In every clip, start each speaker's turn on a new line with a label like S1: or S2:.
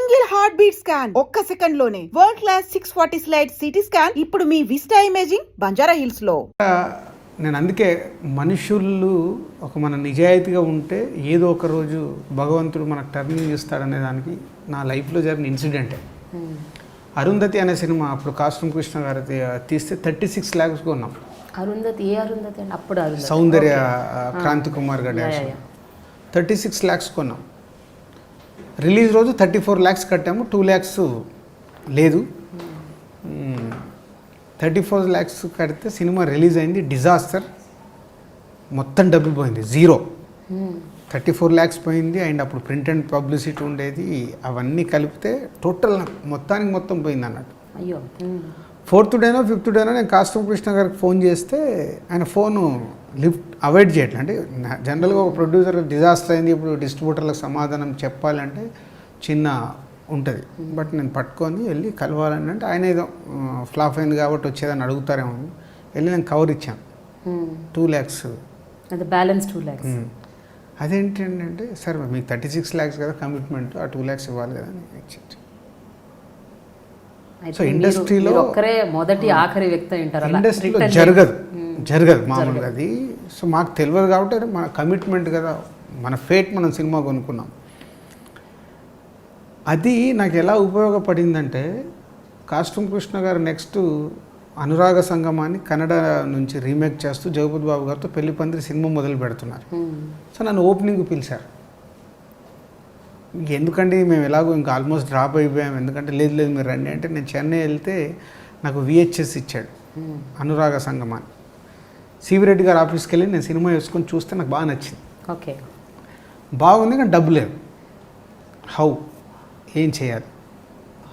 S1: Single heart beat scan ఒక్క second లోనే world class 640 slide CT scan ఇప్పుడు మీ vista imaging Banjara hills లో.
S2: నేను అందుకే మనుషులు మన నిజాయితీగా ఉంటే ఏదో ఒక రోజు భగవంతుడు మనకు టర్నింగ్ ఇస్తాడనే దానికి నా లైఫ్లో జరిగిన ఇన్సిడెంటే. అరుంధతి అనే సినిమా అప్పుడు కాస్ట్యూమ్ కృష్ణ గారు తీస్తే 36 lakhs కొన్నాం.
S3: అరుంధతి ఏ అరుంధతి అండి? అప్పుడు
S2: సౌందర్య క్రాంతి కుమార్ గారు 36 lakhs కొన్నాం. రిలీజ్ రోజు 34 lakhs కట్టాము, 2 lakhs లేదు. 34 lakhs కడితే సినిమా రిలీజ్ అయింది, డిజాస్టర్. మొత్తం డబ్బు పోయింది, జీరో. 34 lakhs పోయింది. అండ్ అప్పుడు ప్రింట్ అండ్ పబ్లిసిటీ ఉండేది, అవన్నీ కలిపితే టోటల్ మొత్తం పోయింది అన్నట్టు.
S3: అయ్యో.
S2: 4th డేనో 5th డేనో నేను కాస్ట్యూమ్ కృష్ణ గారికి ఫోన్ చేస్తే ఆయన ఫోను లిఫ్ట్ అవాయిడ్ చేయట్లేదు. అంటే జనరల్గా ఒక ప్రొడ్యూసర్ డిజాస్టర్ అయింది, ఇప్పుడు డిస్ట్రిబ్యూటర్లకు సమాధానం చెప్పాలంటే చిన్న ఉంటుంది. బట్ నేను పట్టుకొని వెళ్ళి కలవాలని అంటే ఆయన ఏదో ఫ్లాప్ అయింది కాబట్టి వచ్చేదని అడుగుతారేమో వెళ్ళి నేను కవర్ ఇచ్చాను. 2 lakhs
S3: బ్యాలెన్స్ 2 lakhs.
S2: అదేంటంటే సార్ మీకు 36 lakhs కదా కమిట్మెంట్, ఆ 2 lakhs ఇవ్వాలి కదా అని ఇచ్చాను. సో ఇండస్ట్రీలో
S3: ఒక్కరే మొదటి ఆఖరి వ్యక్తి అంటారు,
S2: ఇండస్ట్రీలో జరగదు మామూలుగా అది. సో మాకు తెలియదు కాబట్టి మన కమిట్మెంట్ కదా, మన ఫేట్, మనం సినిమా కొనుక్కున్నాం. అది నాకు ఎలా ఉపయోగపడిందంటే కాస్ట్యూమ్ కృష్ణ గారు నెక్స్ట్ అనురాగ సంగమాన్ని కన్నడ నుంచి రీమేక్ చేస్తూ జగపతి బాబు గారితో పెళ్లి పందిరి సినిమా మొదలు పెడుతున్నారు. సో నన్ను ఓపెనింగ్ పిలిచారు. ఎందుకంటే మేము ఎలాగో ఇంకా ఆల్మోస్ట్ డ్రాప్ అయిపోయాము, ఎందుకంటే లేదు మీరు రండి అంటే నేను చెన్నై వెళ్తే నాకు VHS ఇచ్చాడు అనురాగ సంగమాన్ని. సివి రెడ్డి గారు ఆఫీస్కి వెళ్ళి నేను సినిమా వేసుకొని చూస్తే నాకు బాగా నచ్చింది.
S3: ఓకే,
S2: బాగుంది కానీ డబ్బు లేదు. ఏం చేయాలి?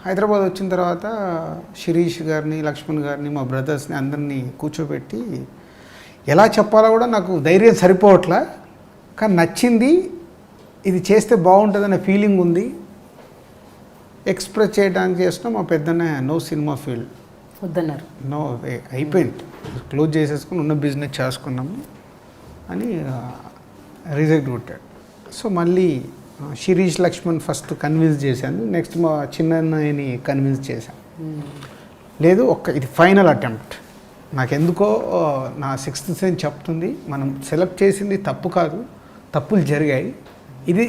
S2: హైదరాబాద్ వచ్చిన తర్వాత శిరీష్ గారిని, లక్ష్మణ్ గారిని, మా బ్రదర్స్ని అందరినీ కూర్చోబెట్టి ఎలా చెప్పాలో కూడా నాకు ధైర్యం సరిపోవట్లా, కానీ నచ్చింది, ఇది చేస్తే బాగుంటుందనే ఫీలింగ్ ఉంది. ఎక్స్ప్రెస్ చేయడానికి చేసినా మా పెద్దనే నో సినిమా ఫీల్డ్
S3: వద్దన్నారు.
S2: నో అయిపోయింది, క్లోజ్ చేసేసుకుని ఉన్న బిజినెస్ చేసుకున్నాము అని రిజెక్ట్ కొట్టాడు. సో మళ్ళీ శిరీష్ లక్ష్మణ్ ఫస్ట్ కన్విన్స్ చేశాను, నెక్స్ట్ మా చిన్నయ్యని కన్విన్స్ చేశాను. లేదు ఇది ఫైనల్ అటెంప్ట్. నాకెందుకో నా 6th సెన్స్ చెప్తుంది, మనం సెలెక్ట్ చేసింది తప్పు కాదు, తప్పులు జరిగాయి. ఇది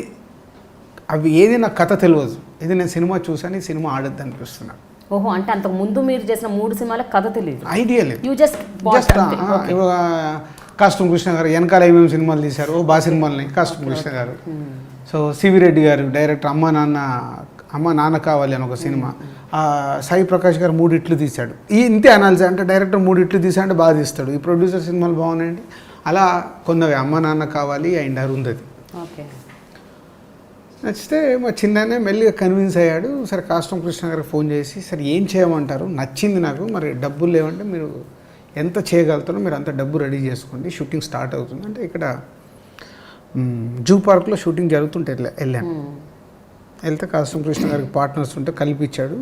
S2: అవి ఏది నాకు కథ తెలియదు, ఇది నేను సినిమా చూసాను, ఈ సినిమా ఆడద్దు అనిపిస్తున్నాను.
S3: ఓహో, అంటే అంతకు ముందు మీరు చేసిన 3 సినిమాలకు కథ తెలియదు,
S2: ఐడియా లేదు.
S3: జస్ట్
S2: కాస్ట్యూమ్ కృష్ణ గారు వెనకాల ఏమేమి సినిమాలు తీశారు, బాగా సినిమాలని కాస్ట్యూమ్ కృష్ణ గారు. సో సివి రెడ్డి గారు డైరెక్టర్ అమ్మ నాన్న కావాలి అని ఒక సినిమా, సాయి ప్రకాష్ గారు 3 హిట్లు తీశాడు. ఇంతే అనాల్సి, అంటే డైరెక్టర్ 3 హిట్లు తీసాడంటే బాగా తీస్తాడు, ఈ ప్రొడ్యూసర్ సినిమాలు బాగున్నాయండి. అలా కొందవి అమ్మ నాన్న కావాలి అండ్ అరుంధతి.
S3: ఓకే,
S2: నచ్చితే మా చిన్ననే మెల్లిగా కన్విన్స్ అయ్యాడు. సరే కాస్ట్యూమ్ కృష్ణ గారికి ఫోన్ చేసి సరే ఏం చేయమంటారు, నచ్చింది నాకు, మరి డబ్బులు లేవంటే మీరు ఎంత చేయగలుగుతారో మీరు అంత డబ్బు రెడీ చేసుకోండి, షూటింగ్ స్టార్ట్ అవుతుంది అంటే ఇక్కడ జూ పార్క్లో షూటింగ్ జరుగుతుంటే వెళ్ళాను. వెళ్తే కాస్ట్యూమ్ కృష్ణ గారికి పార్ట్నర్స్ ఉంటే కల్పించాడు.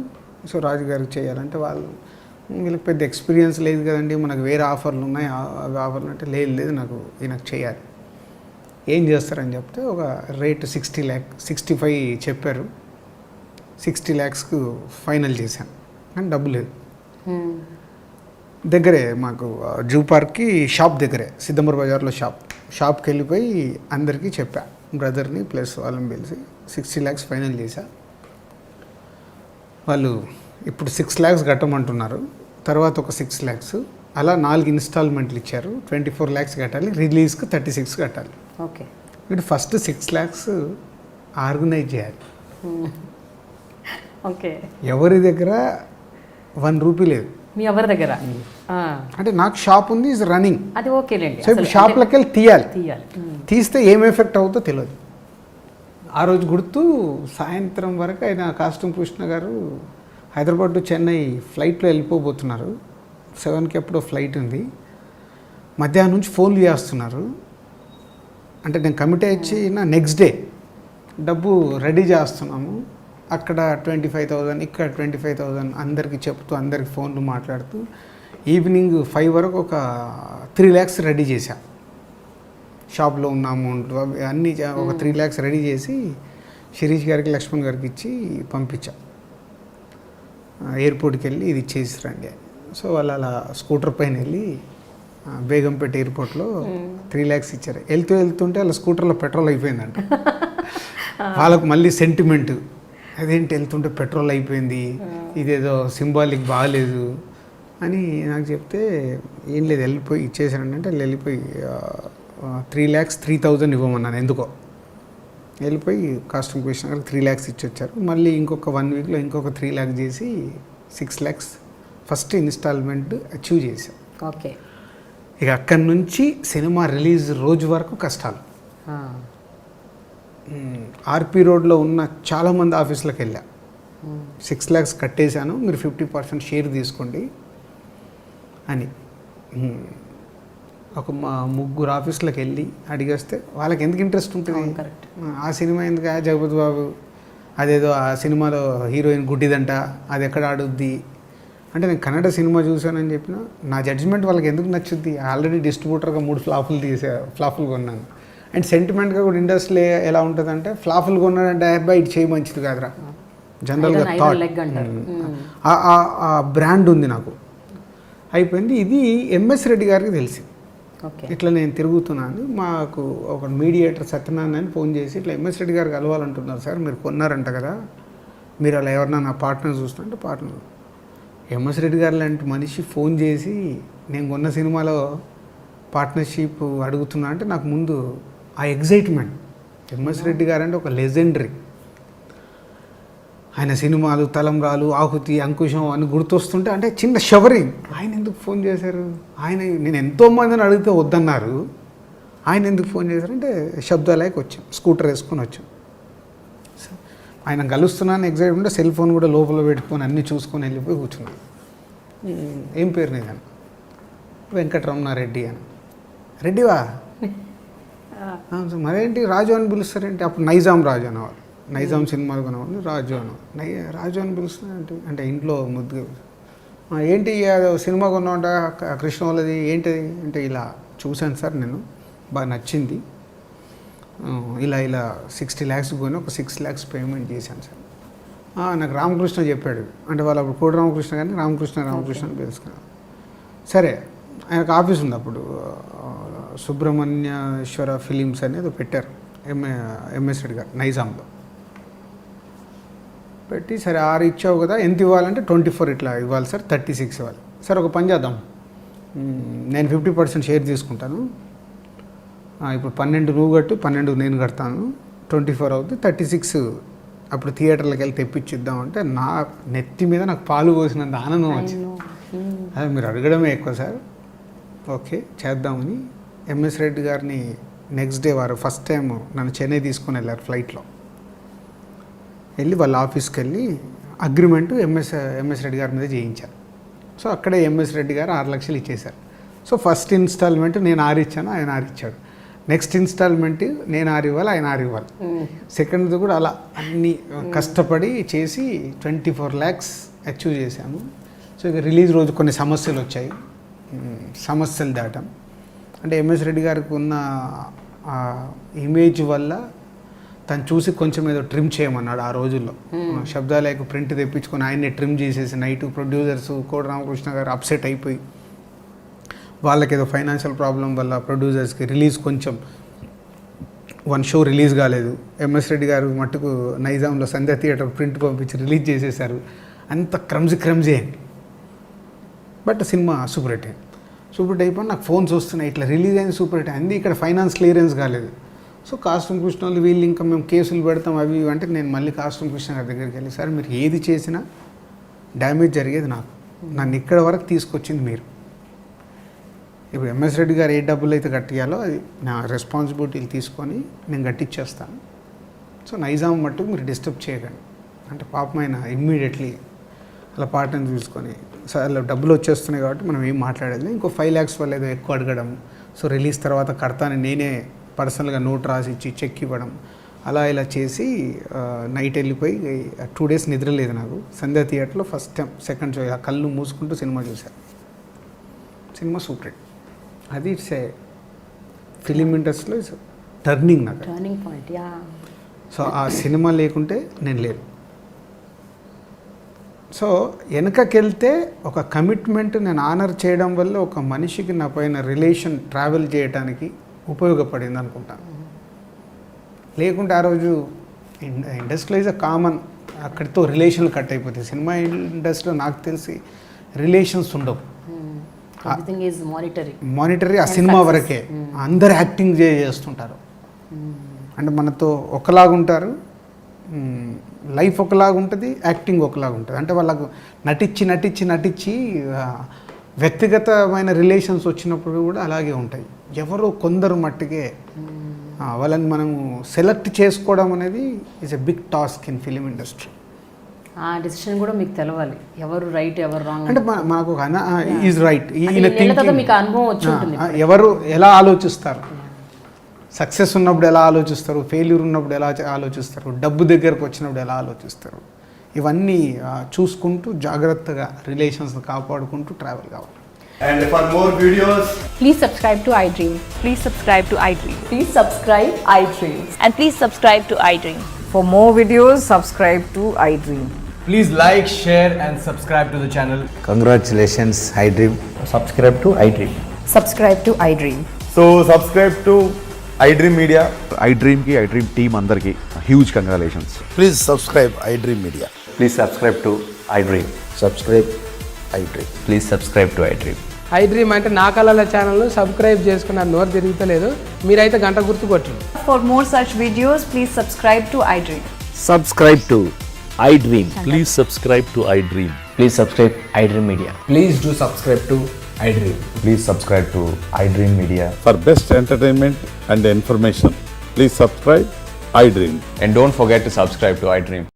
S2: సో రాజు గారికి చేయాలంటే వీళ్ళకి పెద్ద ఎక్స్పీరియన్స్ లేదు కదండి, మనకు వేరే ఆఫర్లు ఉన్నాయి, అవి ఆఫర్లు అంటే లేదు నాకు ఈయనకు చేయాలి, ఏం చేస్తారని చెప్తే ఒక రేటు 65 చెప్పారు. 60 lakhsకు ఫైనల్ చేశాను, కానీ డబ్బు లేదు. దగ్గరే మాకు జూ పార్క్కి షాప్ దగ్గరే, సిద్ధంబర్ బజార్లో షాప్కి వెళ్ళిపోయి అందరికీ చెప్పా, బ్రదర్ని ప్లస్ వాళ్ళని పిలిచి 60 lakhs ఫైనల్ చేశా. వాళ్ళు ఇప్పుడు 6 lakhs కట్టమంటున్నారు, తర్వాత ఒక 6 lakhs, అలా 4 ఇన్స్టాల్మెంట్లు ఇచ్చారు. 24 lakhs కట్టాలి, రిలీజ్కి 36 కట్టాలి.
S3: ఓకే,
S2: ఇప్పుడు ఫస్ట్ 6 lakhs ఆర్గనైజ్ చేయాలి.
S3: ఓకే,
S2: ఎవరి దగ్గర 1 రూపీ లేదు.
S3: మీ ఎవరి దగ్గర?
S2: అంటే నాకు షాప్ ఉంది, ఇస్ రన్నింగ్,
S3: అది ఓకేలేండి.
S2: సో ఇప్పుడు షాప్లోకి వెళ్ళి తీయాలి. తీస్తే ఏం ఎఫెక్ట్ అవుతుందో తెలియదు. ఆ రోజు గుర్తు సాయంత్రం వరకు ఆయన కాస్ట్యూమ్ కృష్ణ గారు హైదరాబాద్ టు చెన్నై ఫ్లైట్లో వెళ్ళిపోబోతున్నారు. 7కి ఎప్పుడో ఫ్లైట్ ఉంది. మధ్యాహ్నం నుంచి ఫోన్లు చేస్తున్నారు. అంటే నేను కమిట్ ఇచ్చిన నెక్స్ట్ డే డబ్బు రెడీ చేస్తున్నాము, అక్కడ 25,000, ఇక్కడ 25,000 అందరికీ చెప్తూ అందరికి ఫోన్లు మాట్లాడుతూ ఈవినింగ్ 5 వరకు ఒక 3 lakhs రెడీ చేశా. షాప్లో ఉన్న అమౌంట్ అవి అన్నీ ఒక 3 lakhs రెడీ చేసి శిరీష్ గారికి లక్ష్మణ్ గారికి ఇచ్చి పంపించా, ఎయిర్పోర్ట్కి వెళ్ళి ఇది ఇచ్చేసి రండి అని. సో వాళ్ళు అలా స్కూటర్ పైన వెళ్ళి బేగంపేట ఎయిర్పోర్ట్లో 3 lakhs ఇచ్చారు. వెళ్తుంటే వాళ్ళ స్కూటర్లో పెట్రోల్ అయిపోయిందంట. వాళ్ళకు మళ్ళీ సెంటిమెంట్, అదేంటి వెళ్తుంటే పెట్రోల్ అయిపోయింది, ఇదేదో సింబాలిక్ బాగాలేదు అని నాకు చెప్తే, ఏం లేదు వెళ్ళిపోయి ఇచ్చేసానంటే వాళ్ళు వెళ్ళిపోయి 3,03,000 ఇవ్వమన్నాను. ఎందుకో వెళ్ళిపోయి కాస్ట్యూమ్ క్వశ్చన్ గారికి 3 lakhs ఇచ్చి వచ్చారు. మళ్ళీ ఇంకొక 1 weekలో ఇంకొక 3 lakhs చేసి 6 lakhs ఫస్ట్ ఇన్స్టాల్మెంట్ అచీవ్ చేశాం.
S3: ఓకే.
S2: ఇక అక్కడి నుంచి సినిమా రిలీజ్ రోజు వరకు కష్టాలు. ఆర్పి రోడ్లో ఉన్న చాలామంది ఆఫీసులకు వెళ్ళా, 6 lakhs కట్టేశాను, మీరు 50% షేర్ తీసుకోండి అని. ఒక మా 3 ఆఫీసులకు వెళ్ళి అడిగేస్తే వాళ్ళకి ఎందుకు ఇంట్రెస్ట్ ఉంటుంది, ఆ సినిమా ఎందుకు జగపతి బాబు, అదేదో ఆ సినిమాలో హీరోయిన్ గుడ్డిదంట, అది ఎక్కడ ఆడుద్ది అంటే, నేను కన్నడ సినిమా చూశానని చెప్పిన నా జడ్జిమెంట్ వాళ్ళకి ఎందుకు నచ్చుద్ది, ఆల్రెడీ డిస్ట్రిబ్యూటర్గా 3 ఫ్లాపులు కొన్నాను. అండ్ సెంటిమెంట్గా కూడా ఇండస్ట్రీ ఎలా ఉంటుందంటే, ఫ్లాపులు కొన్నాడంటే అబ్బాయి ఇటు చేయి మంచిది కాదురా, జనరల్గా థాట్ ఆ బ్రాండ్ ఉంది నాకు. అయిపోయింది. ఇది ఎంఎస్ రెడ్డి గారికి తెలిసింది, ఇట్లా నేను తిరుగుతున్నాను. మాకు ఒక మీడియేటర్ సత్యనారాయణ అని ఫోన్ చేసి, ఇట్లా ఎంఎస్ రెడ్డి గారు కలవాలంటున్నారు సార్, మీరు కొన్నారంట కదా, మీరు అలా ఎవరన్నా నా పార్ట్నర్ చూస్తుంటే పార్ట్నర్ ఎంఎస్ రెడ్డి గారు లాంటి మనిషి ఫోన్ చేసి నేను కొన్న సినిమాలో పార్ట్నర్షిప్ అడుగుతున్నా అంటే, నాకు ముందు ఆ ఎగ్జైట్మెంట్. ఎంఎస్ రెడ్డి గారు అంటే ఒక లెజెండరీ, ఆయన సినిమాలు తలంబ్రాలు, ఆహుతి, అంకుశం అని గుర్తొస్తుంటే అంటే చిన్న షవరింగ్. ఆయన ఎందుకు ఫోన్ చేశారు, ఆయన నేను ఎంతోమందిని అడిగితే వద్దన్నారు, ఆయన ఎందుకు ఫోన్ చేశారంటే శబ్దాలకి వచ్చాం, స్కూటర్ వేసుకొని వచ్చాం. ఆయన కలుస్తున్నాను ఎగ్జైట్మెంట్, సెల్ ఫోన్ కూడా లోపల పెట్టుకొని అన్నీ చూసుకొని వెళ్ళిపోయి కూర్చున్నాను. ఏం పేరు నీదని, వెంకటరమణారెడ్డి అని. రెడ్డివా, మరేంటి రాజు అని పిలుస్తారేంటి, అప్పుడు నైజాం రాజు అనేవాళ్ళు, నైజాం సినిమాలు కొనేవాళ్ళు రాజు అని. రాజు అని పిలుస్తున్నారంటే అంటే ఇంట్లో ముద్దుగా, ఏంటి సినిమా కొన్నామంట కృష్ణ వాళ్ళది ఏంటిది అంటే, ఇలా చూశాను సార్ నేను, బాగా నచ్చింది, ఇలా 60 lakhs కొని ఒక 6 lakhs పేమెంట్ చేశాను సార్. నాకు రామకృష్ణ చెప్పాడు, అంటే వాళ్ళు అప్పుడు కోడి రామకృష్ణ కానీ రామకృష్ణ అని తెలుసుకున్నాను. సరే, ఆయనకు ఆఫీస్ ఉంది అప్పుడు, సుబ్రహ్మణ్యేశ్వర ఫిలిమ్స్ అనేది పెట్టారు ఎంఎస్ రెడ్డి గారు నైజాంలో పెట్టి, సరే 6 ఇచ్చావు కదా, ఎంత ఇవ్వాలంటే 24 ఇట్లా ఇవ్వాలి సార్, 36 ఇవ్వాలి సార్. ఒక పని చేద్దాం, నేను 50% షేర్ తీసుకుంటాను, ఇప్పుడు 12 నువ్వు కట్టు, 12 నేను కడతాను, 24 అవుతుంది, 36 అప్పుడు థియేటర్లకు వెళ్ళి తెప్పించిద్దాం అంటే, నా నెత్తి మీద నాకు పాలు పోసినంత ఆనందం వచ్చింది. అదే మీరు అడగడమే ఎక్కువ సార్, ఓకే చేద్దామని. ఎంఎస్ రెడ్డి గారిని నెక్స్ట్ డే వారు ఫస్ట్ టైం నన్ను చెన్నై తీసుకొని వెళ్ళారు ఫ్లైట్లో. వెళ్ళి వాళ్ళ ఆఫీస్కి వెళ్ళి అగ్రిమెంట్ ఎంఎస్ రెడ్డి గారి మీద చేయించారు. సో అక్కడే ఎంఎస్ రెడ్డి గారు 6 లక్షలు ఇచ్చేశారు. సో ఫస్ట్ ఇన్స్టాల్మెంట్ నేను 6 ఇచ్చాను, ఆయన 6 ఇచ్చాడు. నెక్స్ట్ ఇన్స్టాల్మెంట్ నేను 6 ఇవ్వాలి, ఆయన 6 ఇవ్వాలి. సెకండ్ది కూడా అలా అన్నీ కష్టపడి చేసి 24 lakhs అచీవ్ చేశాము. సో ఇక రిలీజ్ రోజు కొన్ని సమస్యలు వచ్చాయి, సమస్యలు దాటాం. అంటే ఎంఎస్ రెడ్డి గారికి ఉన్న ఇమేజ్ వల్ల తను చూసి కొంచెం ఏదో ట్రిమ్ చేయమన్నాడు ఆ రోజుల్లో. శబ్దాలకు ప్రింట్ తెప్పించుకొని ఆయన్ని ట్రిమ్ చేసేసి నైట్ ప్రొడ్యూసర్స్ కోడి రామకృష్ణ గారు అప్సెట్ అయిపోయి, వాళ్ళకి ఏదో ఫైనాన్షియల్ ప్రాబ్లం వల్ల ప్రొడ్యూసర్స్కి రిలీజ్ కొంచెం 1 షో రిలీజ్ కాలేదు. ఎంఎస్ రెడ్డి గారు మట్టుకు నైజాంలో సంధ్య థియేటర్ ప్రింట్ పంపించి రిలీజ్ చేసేసారు. అంత క్రమ్జీ అయింది. బట్ సినిమా సూపర్ హిట్ అయింది. సూపర్ హిట్ అయిపోయి నాకు ఫోన్స్ వస్తున్నాయి, ఇట్లా రిలీజ్ అయింది, సూపర్ హిట్ అయింది, ఇక్కడ ఫైనాన్స్ క్లియరెన్స్ కాలేదు. సో కాస్ట్యూమ్ కృష్ణ వాళ్ళు వీళ్ళు ఇంకా మేము కేసులు పెడతాం అవి అంటే, నేను మళ్ళీ కాస్ట్యూమ్ కృష్ణ గారి దగ్గరికి వెళ్ళి, సార్ మీరు ఏది చేసినా డ్యామేజ్ జరిగేది నాకు, నన్ను ఇక్కడ వరకు తీసుకొచ్చింది మీరు. ఇప్పుడు ఎంఎస్ రెడ్డి గారు ఏ డబ్బులు అయితే కట్టియాలో అది నా రెస్పాన్సిబిలిటీలు తీసుకొని నేను కట్టించేస్తాను. సో నైజాం మట్టుకు మీరు డిస్టర్బ్ చేయకండి అంటే, పాపం ఆయన ఇమ్మీడియట్లీ అలా పార్ట్ని చూసుకొని, సార్ అలా డబ్బులు వచ్చేస్తున్నాయి కాబట్టి మనం ఏం మాట్లాడేది, ఇంకో 5 lakhs వల్ల ఏదో ఎక్కువ అడగడం, సో రిలీజ్ తర్వాత కడతానని నేనే పర్సనల్గా నోట్ రాసి ఇచ్చి చెక్ ఇవ్వడం, అలా ఇలా చేసి నైట్ వెళ్ళిపోయి 2 days నిద్ర లేదు నాకు. సంధ్య థియేటర్లో ఫస్ట్ టైం సెకండ్ షో కళ్ళు మూసుకుంటూ సినిమా చూశాను. Cinema super hit. అది ఇట్స్ ఏ ఫిలిం ఇండస్ట్రీలో ఇట్స్ టర్నింగ్ నాకు.
S3: Turning point. యా.
S2: సో ఆ సినిమా లేకుంటే నేను లేను. సో వెనకకెళ్తే ఒక కమిట్మెంట్ నేను ఆనర్ చేయడం వల్ల ఒక మనిషికి నా పైన రిలేషన్ ట్రావెల్ చేయడానికి ఉపయోగపడింది అనుకుంటాను. లేకుంటే ఆ రోజు ఇండస్ట్రీలో ఈజ్ అ కామన్, అక్కడితో రిలేషన్లు కట్ అయిపోతాయి. సినిమా ఇండస్ట్రీలో నాకు తెలిసి రిలేషన్స్ ఉండవు,
S3: ఎవ్రీథింగ్ ఈజ్
S2: మానిటరీ ఆ సినిమా వరకే. అందరు యాక్టింగ్ చేస్తుంటారు, అంటే మనతో ఒకలాగుంటారు, లైఫ్ ఒకలాగా ఉంటుంది, యాక్టింగ్ ఒకలాగా ఉంటుంది. అంటే వాళ్ళకు నటించి వ్యక్తిగతమైన రిలేషన్స్ వచ్చినప్పుడు కూడా అలాగే ఉంటాయి. ఎవరో కొందరు మట్టుకే వాళ్ళని మనము సెలెక్ట్ చేసుకోవడం అనేది is a big task in film industry.
S3: ఆ డిసిషన్ కూడా మీకు తెలవాలి, ఎవరు రైట్ ఎవరు రాంగ్.
S2: అంటే మనకు ఈజ్ రైట్,
S3: మీకు అనుభవం వచ్చి ఉంటుంది.
S2: ఎవరు ఎలా ఆలోచిస్తారు, సక్సెస్ ఉన్నప్పుడు ఎలా ఆలోచిస్తారు, ఫెయిల్యూర్ ఉన్నప్పుడు ఎలా ఆలోచిస్తారు, డబ్బు దగ్గరకు వచ్చినప్పుడు ఎలా ఆలోచిస్తారు, ఇవన్నీ చూసుకుంటూ జాగ్రత్తగా రిలేషన్స్ని కాపాడుకుంటూ ట్రావెల్ కావాలి.
S4: And for more videos,
S5: Please subscribe to iDream. Please subscribe to iDream.
S6: Please subscribe iDream.
S5: And please subscribe to iDream.
S6: For more videos, subscribe to iDream.
S4: please like, share and subscribe to the channel.
S7: Congratulations, iDream.
S4: Subscribe to iDream.
S6: Subscribe to iDream.
S4: So subscribe to iDream Media.
S8: iDream ki iDream team andarki huge congratulations.
S7: Please subscribe iDream Media.
S9: Please subscribe to iDream.
S7: Subscribe iDream.
S9: Please subscribe to iDream.
S10: iDream అంటే నా కళల channel subscribe చేసుకున్న నోరు తిరుగుతలేదు, మీరైతే గంట గుర్తు కొట్టండి.
S6: For more such videos, please subscribe to iDream.
S9: Subscribe to iDream.
S11: Please subscribe to iDream.
S9: Please subscribe iDream Media.
S4: Please do subscribe to iDream.
S9: Please subscribe to iDream Media.
S8: For best entertainment and information, please subscribe iDream.
S9: And don't forget to subscribe to iDream.